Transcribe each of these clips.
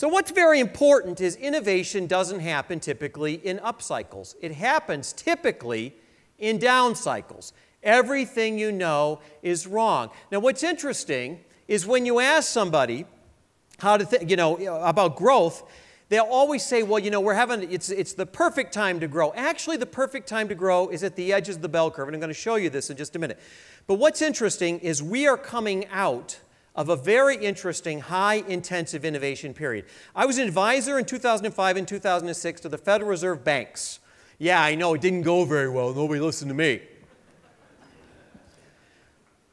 So what's very important is innovation doesn't happen typically in up cycles. It happens typically in down cycles. Everything you know is wrong. Now, what's interesting is when you ask somebody how to about growth, they'll always say, well, it's the perfect time to grow. Actually, the perfect time to grow is at the edges of the bell curve, and I'm going to show you this in just a minute. But what's interesting is we are coming out of a very interesting, high-intensive innovation period. I was an advisor in 2005 and 2006 to the Federal Reserve banks. Yeah, I know, it didn't go very well. Nobody listened to me.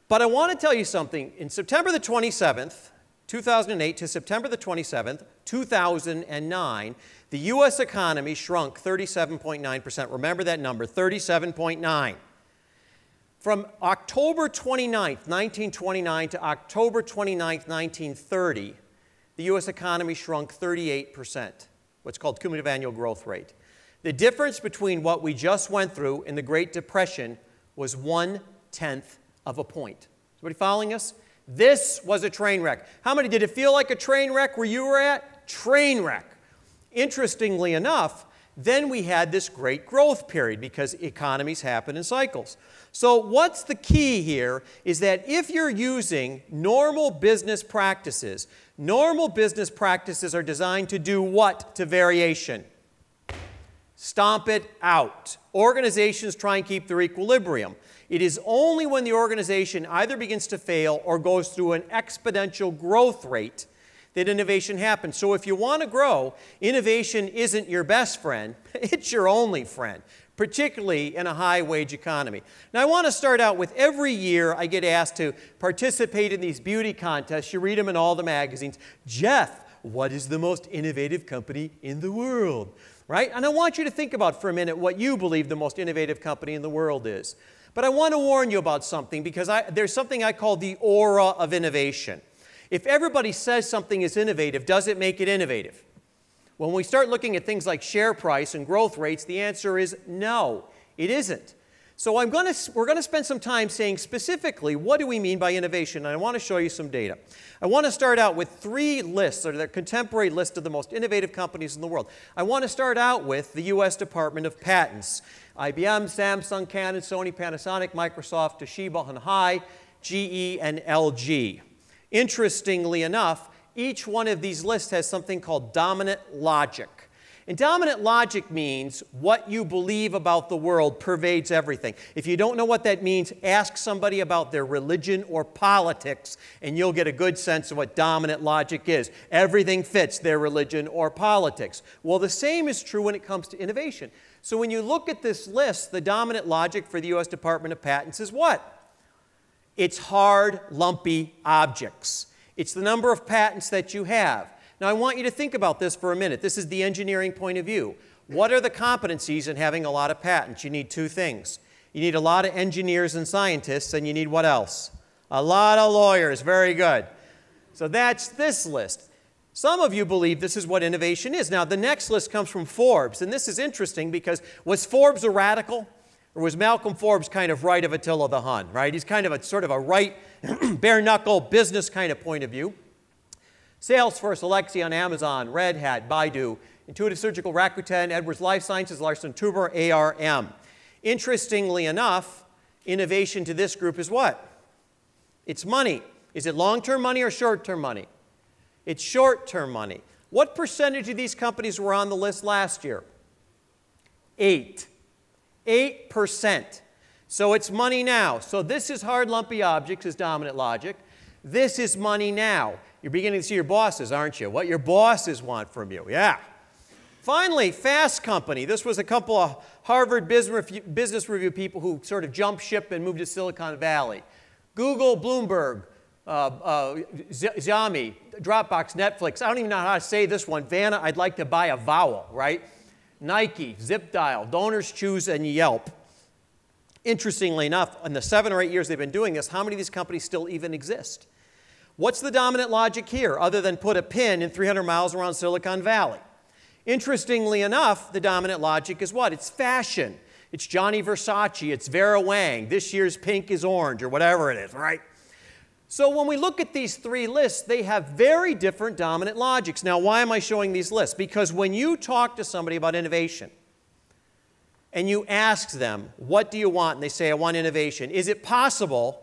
But I want to tell you something. In September the 27th, 2008 to September the 27th, 2009, the U.S. economy shrunk 37.9%. Remember that number, 37.9. From October 29th, 1929 to October 29th, 1930, the U.S. economy shrunk 38%, what's called cumulative annual growth rate. The difference between what we just went through and the Great Depression was 1/10 of a point. Somebody following us? This was a train wreck. How many did it feel like a train wreck where you were at? Train wreck. Interestingly enough, then we had this great growth period because economies happen in cycles. So what's the key here is that if you're using normal business practices are designed to do what to variation? Stomp it out. Organizations try and keep their equilibrium. It is only when the organization either begins to fail or goes through an exponential growth rate that innovation happens. So if you want to grow, innovation isn't your best friend, it's your only friend, particularly in a high-wage economy. Now, I want to start out with every year I get asked to participate in these beauty contests. You read them in all the magazines. Jeff, what is the most innovative company in the world? Right? And I want you to think about for a minute what you believe the most innovative company in the world is. But I want to warn you about something because there's something I call the aura of innovation. If everybody says something is innovative, does it make it innovative? When we start looking at things like share price and growth rates, the answer is no, it isn't. So we're going to spend some time saying specifically what do we mean by innovation, and I want to show you some data. I want to start out with 3 lists, or the contemporary list of the most innovative companies in the world. I want to start out with the U.S. Department of Patents. IBM, Samsung, Canon, Sony, Panasonic, Microsoft, Toshiba, Hanhai, GE, and LG. Interestingly enough, each one of these lists has something called dominant logic. And dominant logic means what you believe about the world pervades everything. If you don't know what that means, ask somebody about their religion or politics, and you'll get a good sense of what dominant logic is. Everything fits their religion or politics. Well, the same is true when it comes to innovation. So when you look at this list, the dominant logic for the U.S. Department of Patents is what? It's hard, lumpy objects. It's the number of patents that you have. Now, I want you to think about this for a minute. This is the engineering point of view. What are the competencies in having a lot of patents? You need 2 things. You need a lot of engineers and scientists, and you need what else? A lot of lawyers. Very good. So that's this list. Some of you believe this is what innovation is. Now, the next list comes from Forbes, and this is interesting because was Forbes a radical? Or was Malcolm Forbes kind of right of Attila the Hun, right? He's kind of a sort of a right, bare-knuckle business kind of point of view. Salesforce, Alexion, Amazon, Red Hat, Baidu, Intuitive Surgical, Rakuten, Edwards Life Sciences, Larsen Tuber, ARM. Interestingly enough, innovation to this group is what? It's money. Is it long-term money or short-term money? It's short-term money. What percentage of these companies were on the list last year? 8%. So it's money now. So this is hard, lumpy objects, is dominant logic. This is money now. You're beginning to see your bosses, aren't you? What your bosses want from you. Yeah. Finally, Fast Company. This was a couple of Harvard Business Review people who sort of jumped ship and moved to Silicon Valley. Google, Bloomberg, Xiaomi, Dropbox, Netflix. I don't even know how to say this one. Vanna, I'd like to buy a vowel, right? Nike, ZipDial, Donors Choose, and Yelp. Interestingly enough, in the 7 or 8 years they've been doing this, how many of these companies still even exist? What's the dominant logic here, other than put a pin in 300 miles around Silicon Valley? Interestingly enough, the dominant logic is what? It's fashion. It's Gianni Versace. It's Vera Wang. This year's pink is orange, or whatever it is, right? So when we look at these three lists, they have very different dominant logics. Now, why am I showing these lists? Because when you talk to somebody about innovation and you ask them, what do you want? And they say, I want innovation. Is it possible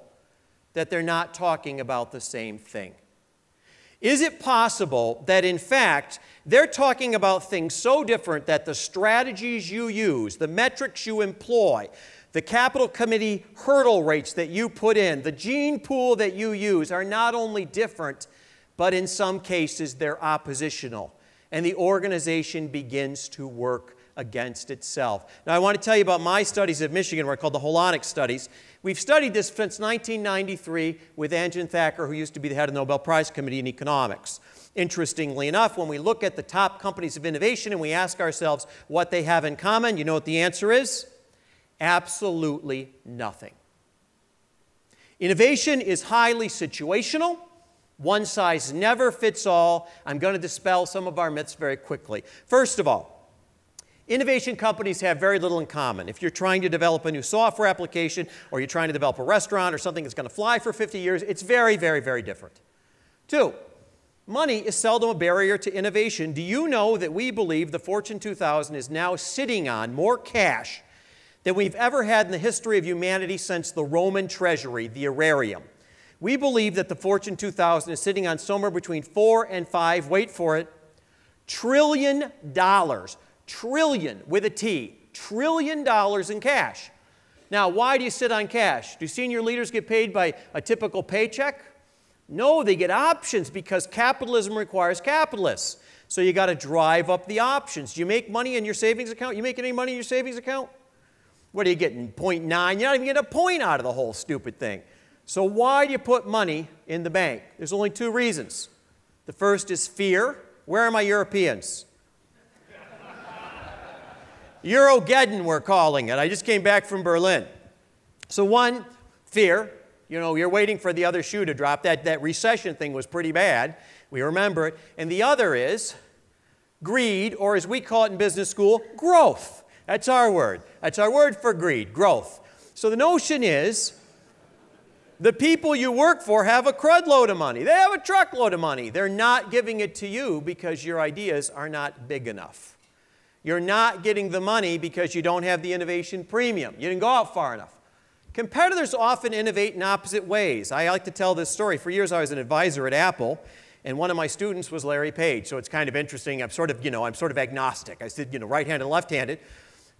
that they're not talking about the same thing? Is it possible that, in fact, they're talking about things so different that the strategies you use, the metrics you employ, the capital committee hurdle rates that you put in, the gene pool that you use are not only different, but in some cases they're oppositional. And the organization begins to work against itself. Now, I want to tell you about my studies at Michigan, where I called the Holonic Studies. We've studied this since 1993 with Anjan Thakur, who used to be the head of the Nobel Prize Committee in economics. Interestingly enough, when we look at the top companies of innovation and we ask ourselves what they have in common, you know what the answer is? Absolutely nothing. Innovation is highly situational. One size never fits all. I'm going to dispel some of our myths very quickly. First of all, innovation companies have very little in common. If you're trying to develop a new software application or you're trying to develop a restaurant or something that's going to fly for 50 years, it's very, very, very different. Two, money is seldom a barrier to innovation. Do you know that we believe the Fortune 2000 is now sitting on more cash than we've ever had in the history of humanity since the Roman treasury, the aerarium? We believe that the Fortune 2000 is sitting on somewhere between 4 and 5, wait for it, trillion dollars. Trillion with a T, trillion dollars in cash. Now, why do you sit on cash? Do senior leaders get paid by a typical paycheck? No, they get options because capitalism requires capitalists. So you got to drive up the options. Do you make money in your savings account? You making any money in your savings account? What are you getting, 0.9? You're not even getting a point out of the whole stupid thing. So why do you put money in the bank? There's only two reasons. The first is fear. Where are my Europeans? Eurogeddon, we're calling it. I just came back from Berlin. So one, fear. You know, you're waiting for the other shoe to drop. That recession thing was pretty bad. We remember it. And the other is greed, or as we call it in business school, growth. That's our word. That's our word for greed, growth. So the notion is the people you work for have a crud load of money. They have a truckload of money. They're not giving it to you because your ideas are not big enough. You're not getting the money because you don't have the innovation premium. You didn't go out far enough. Competitors often innovate in opposite ways. I like to tell this story. For years, I was an advisor at Apple, and one of my students was Larry Page. So it's kind of interesting. I'm sort of agnostic. I said, right-handed and left-handed.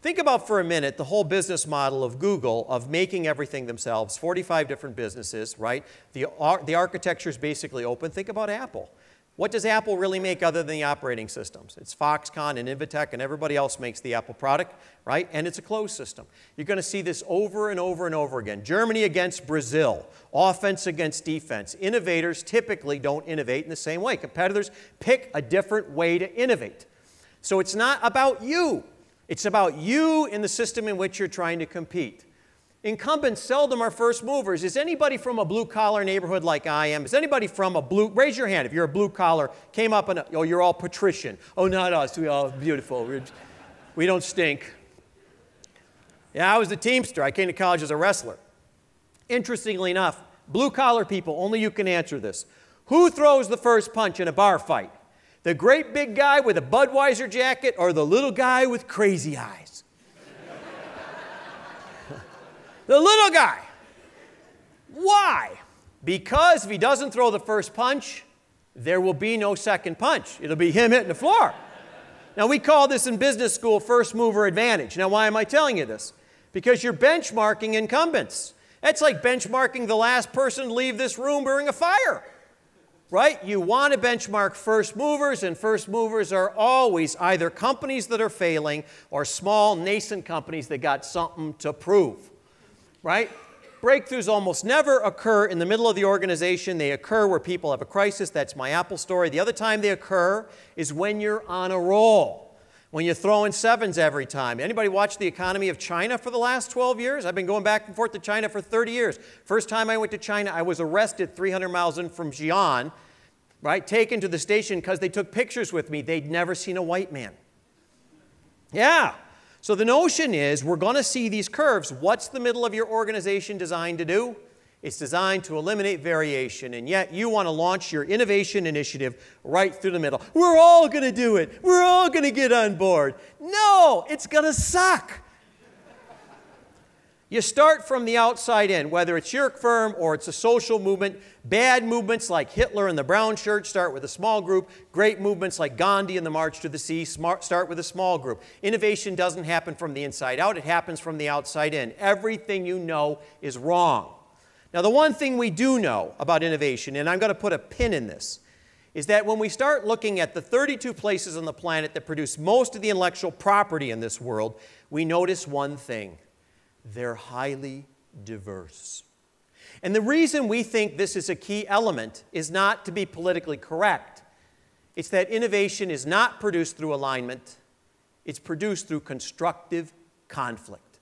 Think about for a minute the whole business model of Google of making everything themselves, 45 different businesses, right? The architecture is basically open. Think about Apple. What does Apple really make other than the operating systems? It's Foxconn and Invitec and everybody else makes the Apple product, right? And it's a closed system. You're going to see this over and over and over again. Germany against Brazil, offense against defense. Innovators typically don't innovate in the same way. Competitors pick a different way to innovate. So it's not about you. It's about you in the system in which you're trying to compete. Incumbents seldom are first movers. Is anybody from a blue-collar neighborhood like I am? Is anybody from a blue, raise your hand if you're a blue-collar, came up and, oh, you're all patrician. Oh, not us, we're all beautiful. We don't stink. Yeah, I was a Teamster. I came to college as a wrestler. Interestingly enough, blue-collar people, only you can answer this. Who throws the first punch in a bar fight? The great big guy with a Budweiser jacket or the little guy with crazy eyes? The little guy. Why? Because if he doesn't throw the first punch, there will be no second punch. It'll be him hitting the floor. Now, we call this in business school first mover advantage. Now, why am I telling you this? Because you're benchmarking incumbents. That's like benchmarking the last person to leave this room during a fire. Right? You want to benchmark first movers, and first movers are always either companies that are failing or small nascent companies that got something to prove. Right? Breakthroughs almost never occur in the middle of the organization. They occur where people have a crisis. That's my Apple story. The other time they occur is when you're on a roll, when you're throwing sevens every time. Anybody watch the economy of China for the last 12 years? I've been going back and forth to China for 30 years. First time I went to China, I was arrested 300 miles in from Xi'an, right? Taken to the station because they took pictures with me. They'd never seen a white man. Yeah. So the notion is we're going to see these curves. What's the middle of your organization designed to do? It's designed to eliminate variation, and yet you want to launch your innovation initiative right through the middle. We're all going to do it. We're all going to get on board. No, it's going to suck. You start from the outside in, whether it's your firm or it's a social movement. Bad movements like Hitler and the brown shirt start with a small group. Great movements like Gandhi and the March to the Sea start with a small group. Innovation doesn't happen from the inside out. It happens from the outside in. Everything you know is wrong. Now, the one thing we do know about innovation, and I'm going to put a pin in this, is that when we start looking at the 32 places on the planet that produce most of the intellectual property in this world, we notice one thing. They're highly diverse. And the reason we think this is a key element is not to be politically correct. It's that innovation is not produced through alignment. It's produced through constructive conflict.